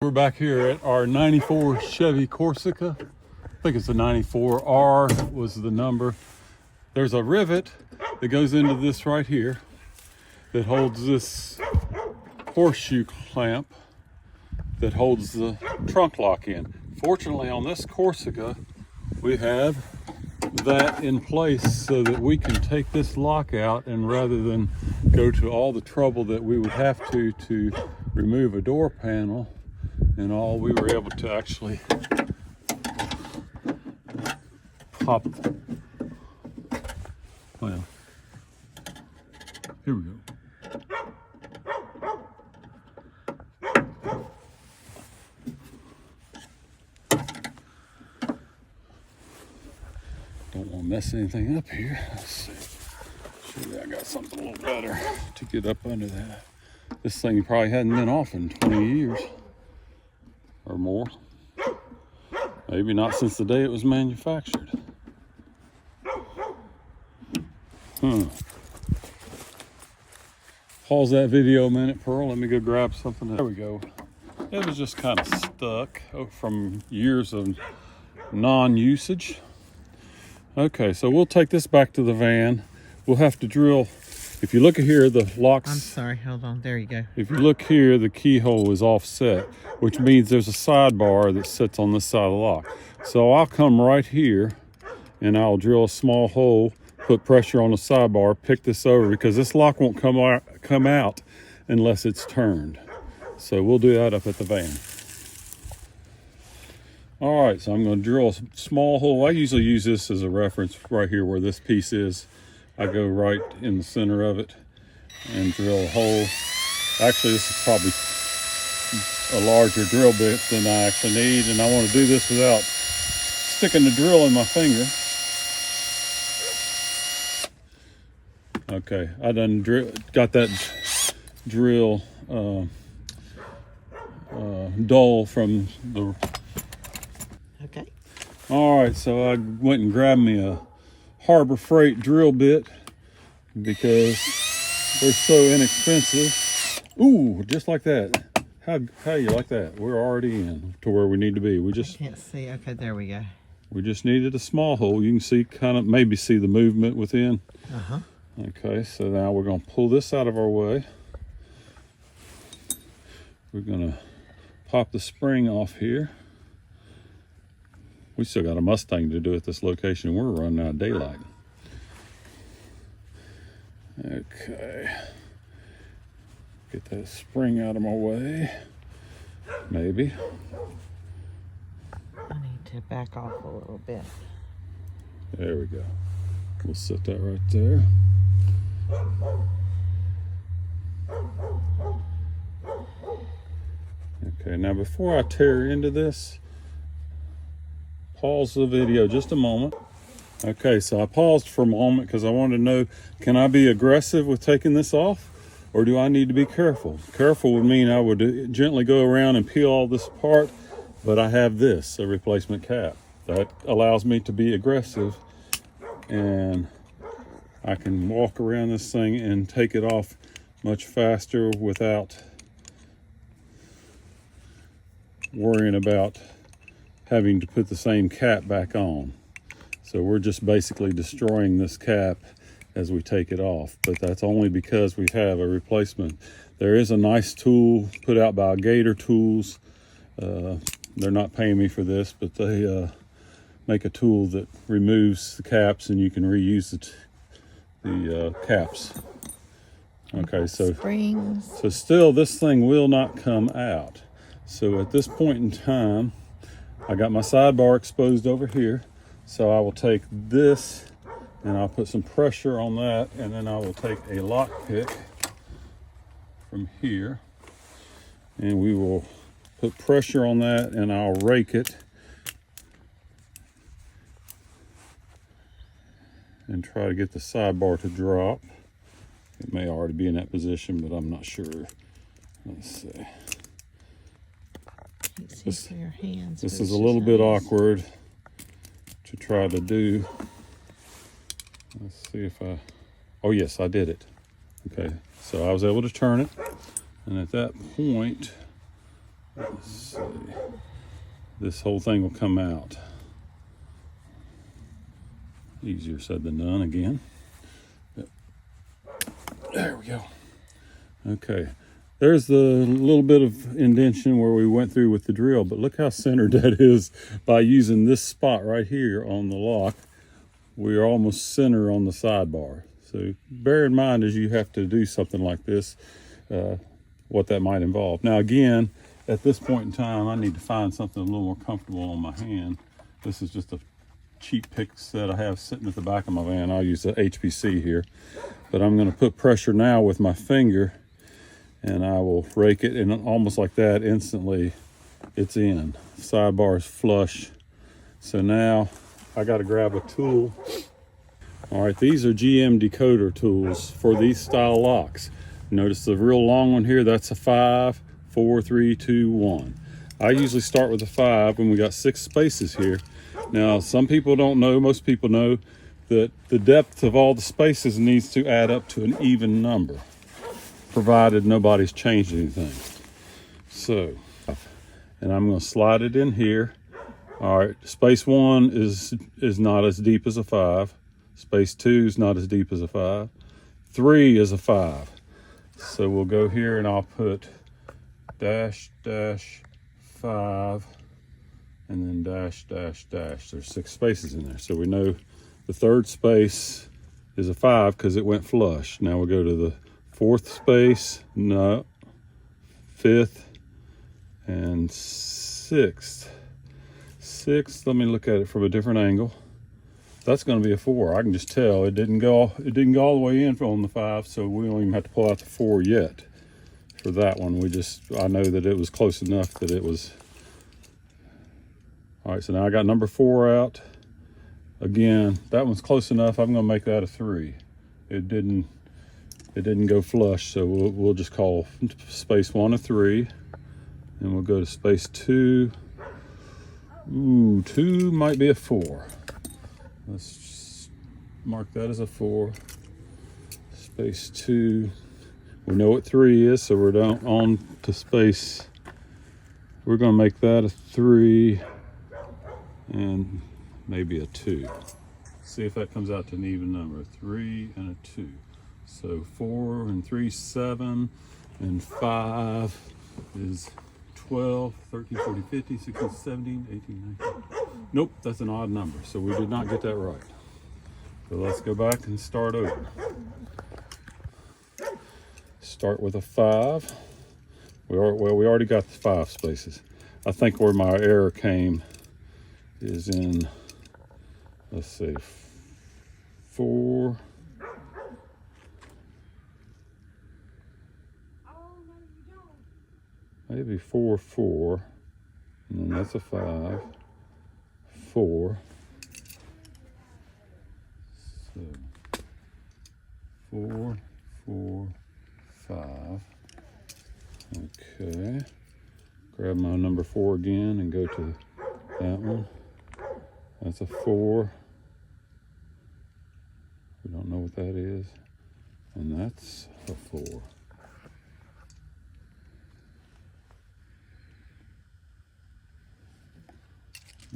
we're back here at our 94 Chevy Corsica. I think it's a 94R was the number. There's a rivet that goes into this right here that holds this horseshoe clamp that holds the trunk lock in. Fortunately, on this Corsica, we have that in place so that we can take this lock out, and rather than go to all the trouble that we would have to remove a door panel and all, we were able to actually pop. Well, here we go. Don't want to mess anything up here. Let's see. Surely I got something a little better to get up under that. This thing probably hadn't been off in 20 years or more. Maybe not since the day it was manufactured. Pause that video a minute, Pearl. Let me go grab something. There we go. It was just kind of stuck from years of non-usage. Okay, so we'll take this back to the van. We'll have to drill. If you look at here, the locks. I'm sorry, hold on. There you go. If you look here, the keyhole is offset, which means there's a sidebar that sits on this side of the lock. So I'll come right here and I'll drill a small hole, put pressure on the sidebar, pick this over, because this lock won't come out unless it's turned. So we'll do that up at the van. All right, so I'm going to drill a small hole. I usually use this as a reference right here where this piece is. I go right in the center of it and drill a hole. Actually, this is probably a larger drill bit than I actually need, and I want to do this without sticking the drill in my finger. Okay, I done got that drill dull from the. Okay. All right, so I went and grabbed me a Harbor Freight drill bit because they're so inexpensive. Ooh, just like that. How you like that? We're already in to where we need to be. I can't see. Okay, there we go. We just needed a small hole. You can see, maybe see the movement within. Uh-huh. Okay, so now we're going to pull this out of our way. We're going to pop the spring off here. We still got a Mustang to do at this location. We're running out of daylight. Okay. Get that spring out of my way. Maybe. I need to back off a little bit. There we go. We'll set that right there. Okay, now before I tear into this, pause the video just a moment. Okay, so I paused for a moment because I wanted to know, can I be aggressive with taking this off, or do I need to be careful? Careful would mean I would gently go around and peel all this apart, but I have this, a replacement cap. That allows me to be aggressive, and I can walk around this thing and take it off much faster without worrying about having to put the same cap back on. So we're just basically destroying this cap as we take it off, but that's only because we have a replacement. There is a nice tool put out by Gator Tools. They're not paying me for this, but they make a tool that removes the caps and you can reuse the caps. Okay, so still this thing will not come out. So at this point in time, I got my sidebar exposed over here, so I will take this and I'll put some pressure on that, and then I will take a lock pick from here and we will put pressure on that, and I'll rake it and try to get the sidebar to drop. It may already be in that position, but I'm not sure. Let's see. This is a little bit awkward to try to do. Let's see if oh yes, I did it. Okay, so I was able to turn it, and at that point, Let's see. This whole thing will come out. Easier said than done again. There we go. Okay. There's the little bit of indention where we went through with the drill, but look how centered that is by using this spot right here on the lock. We are almost center on the sidebar. So bear in mind as you have to do something like this, what that might involve. Now again, at this point in time, I need to find something a little more comfortable on my hand. This is just a cheap pick set I have sitting at the back of my van. I'll use the HPC here, but I'm gonna put pressure now with my finger and I will rake it, and almost like that, instantly it's in. Sidebar is flush. So now I gotta grab a tool. All right, these are GM decoder tools for these style locks. Notice the real long one here, that's a 5, 4, 3, 2, 1. I usually start with a 5 when we got 6 spaces here. Now, some people don't know, most people know that the depth of all the spaces needs to add up to an even number, provided nobody's changed anything. So, and I'm gonna slide it in here. All right, space 1 is not as deep as a 5. Space 2 is not as deep as a 5. 3 is a 5. So we'll go here and I'll put dash, dash, 5, and then dash, dash, dash. There's 6 spaces in there. So we know the 3rd space is a 5 because it went flush. Now we'll go to the 4th space, no, 5th, and 6th. 6th, let me look at it from a different angle. That's going to be a 4. I can just tell it didn't go all the way in on the 5, so we don't even have to pull out the 4 yet for that one. I know that it was close enough that it was. All right, so now I got number 4 out. Again, that one's close enough. I'm going to make that a 3. It didn't go flush, so we'll just call space 1 a 3, and we'll go to space 2. Ooh, 2 might be a 4. Let's mark that as a 4. Space 2. We know what 3 is, so we're down on to space. We're going to make that a 3 and maybe a 2. See if that comes out to an even number. 3 and a 2. So 4 and 3, 7, and 5 is 12, 13, 14, 15, 16, 17, 18, 19. Nope, that's an odd number, so we did not get that right. So let's go back and start over. Start with a 5. We already got the 5 spaces. I think where my error came is in, let's see, 4. Maybe 4, 4, and then that's a 5, 4. So 4, 4, 5. Okay. Grab my number 4 again and go to that one. That's a 4. We don't know what that is. And that's a 4.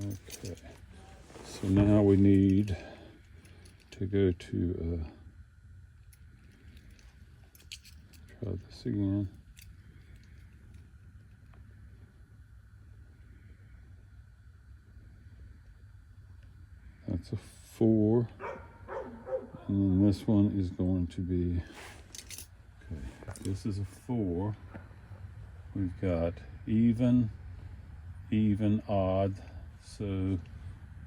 Okay, so now we need to go to, try this again. That's a 4, and then this one is going to be, okay, if this is a 4, we've got even, odd. So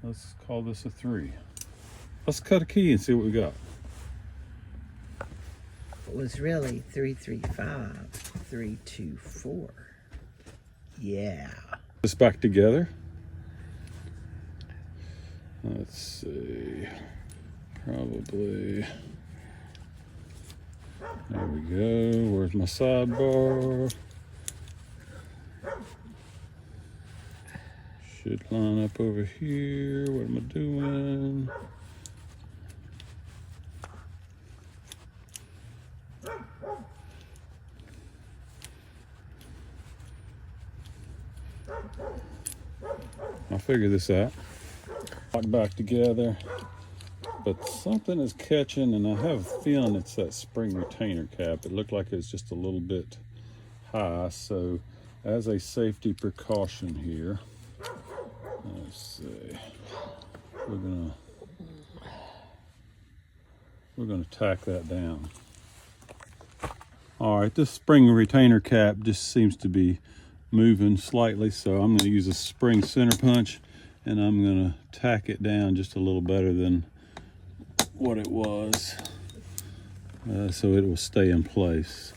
let's call this a 3. Let's cut a key and see what we got. It was really 3, 3, 5, 3, 2, 4. Yeah. This back together. Let's see. Probably. There we go. Where's my sidebar? Should line up over here. What am I doing? I'll figure this out. Lock back together, but something is catching, and I have a feeling it's that spring retainer cap. It looked like it's just a little bit high, so as a safety precaution here, let's see, we're gonna tack that down. All right, this spring retainer cap just seems to be moving slightly, so I'm gonna use a spring center punch, and I'm gonna tack it down just a little better than what it was, so it will stay in place.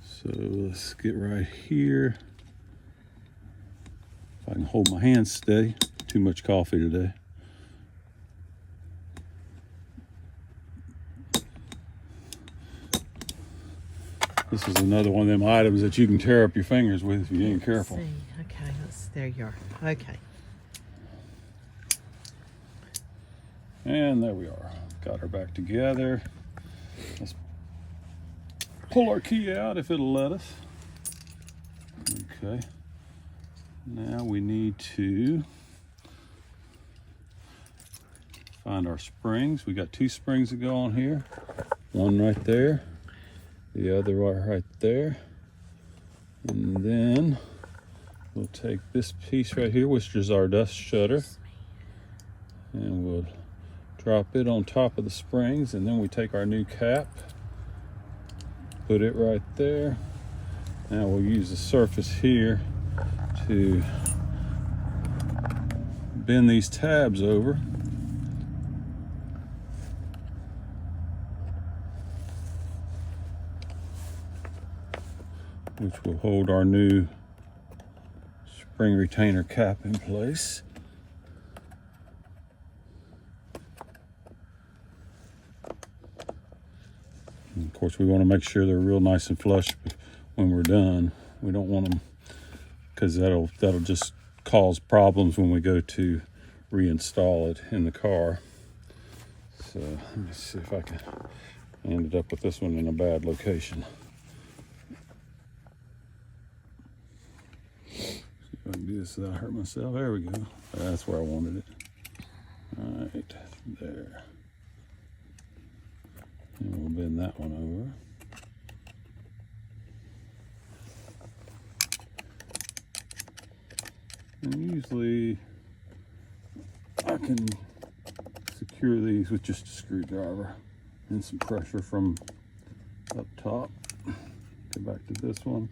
So let's get right here. If I can hold my hands steady. Too much coffee today. This is another one of them items that you can tear up your fingers with if you ain't careful. Let's see. Okay, there you are. Okay. And there we are. Got her back together. Let's pull our key out if it'll let us. Okay. Now we need to find our springs. We got 2 springs to go on here. One right there. The other right there. And then we'll take this piece right here, which is our dust shutter, and we'll drop it on top of the springs, and then we take our new cap, put it right there. Now we'll use the surface here to bend these tabs over. Which will hold our new spring retainer cap in place. And of course, we want to make sure they're real nice and flush when we're done. We don't want them, because that'll just cause problems when we go to reinstall it in the car. So let me see if I can. I ended up with this one in a bad location. I can do this without hurting myself. There we go. That's where I wanted it. All right, there. And we'll bend that one over. And usually I can secure these with just a screwdriver and some pressure from up top. Go back to this one.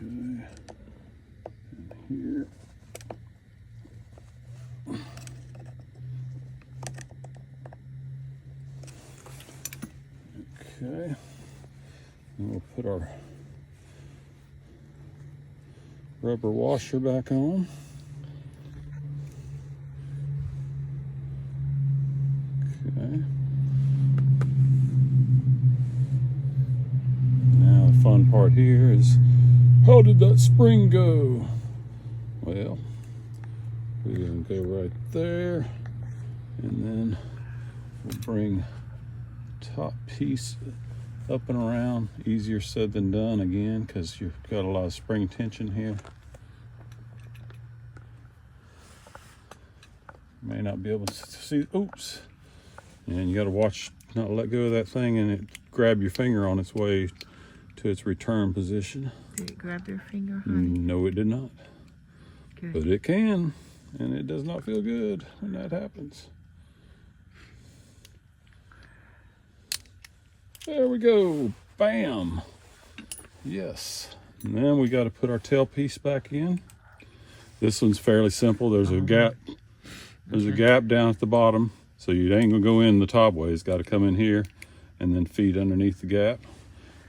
And here. Okay. And we'll put our rubber washer back on. Okay. Now the fun part here is, how did that spring go? Well, we're going to go right there, and then we'll bring top piece up and around. Easier said than done again, because you've got a lot of spring tension here. May not be able to see. Oops. And you got to watch not let go of that thing and it grab your finger on its way to its return position. Did it grab your finger, honey? No, it did not. Good. But it can, and it does not feel good when that happens. There we go. Bam. Yes. And then we got to put our tailpiece back in. This one's fairly simple. There's a gap. There's a gap down at the bottom, so you ain't gonna go in the top way. It's got to come in here and then feed underneath the gap.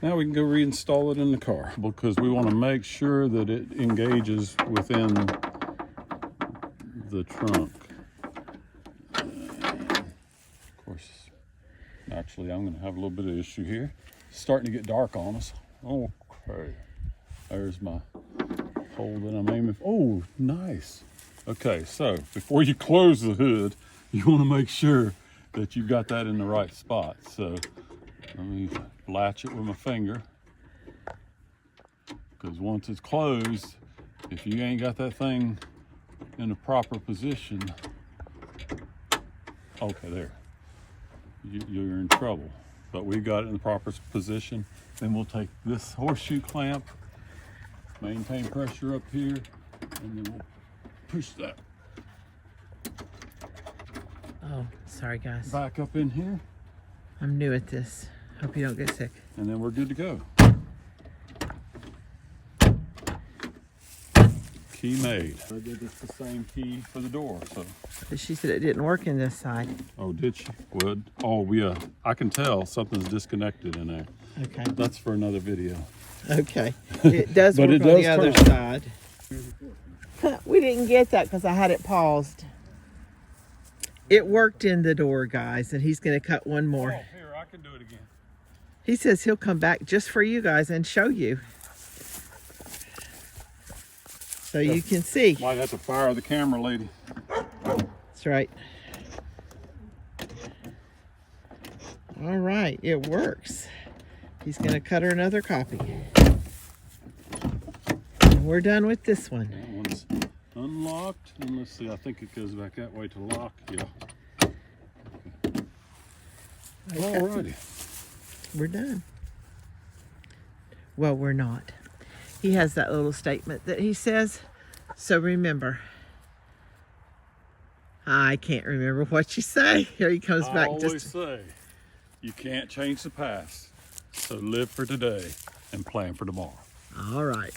Now we can go reinstall it in the car, because we want to make sure that it engages within the trunk. Of course, naturally I'm going to have a little bit of issue here. It's starting to get dark on us. Okay, there's my hole that I'm aiming for. Oh, nice. Okay, so before you close the hood, you want to make sure that you've got that in the right spot. So let me latch it with my finger. Because once it's closed, if you ain't got that thing in the proper position, okay, there, you're in trouble. But we got it in the proper position. Then we'll take this horseshoe clamp, maintain pressure up here, and then we'll push that Oh, sorry guys. back up in here, I'm new at this. Hope you don't get sick. and then we're good to go. Key made. I did this the same key for the door, so. But she said it didn't work in this side. Oh, did she? Would? Oh, yeah. I can tell something's disconnected in there. Okay. That's for another video. Okay. It does But work it on does the other turn. side. We didn't get that because I had it paused. It worked in the door, guys, and he's going to cut one more. Oh, here, I can do it again. He says he'll come back just for you guys and show you. So you can see. Might have to fire the camera, lady. That's right. All right, it works. He's going to cut her another copy. And we're done with this one. That one's unlocked. And let's see, I think it goes back that way to lock. Yeah. Alrighty. We're done. Well, we're not. He has that little statement that he says. So remember. I can't remember what you say. Here he comes I back. always say, you can't change the past. So live for today and plan for tomorrow. All right.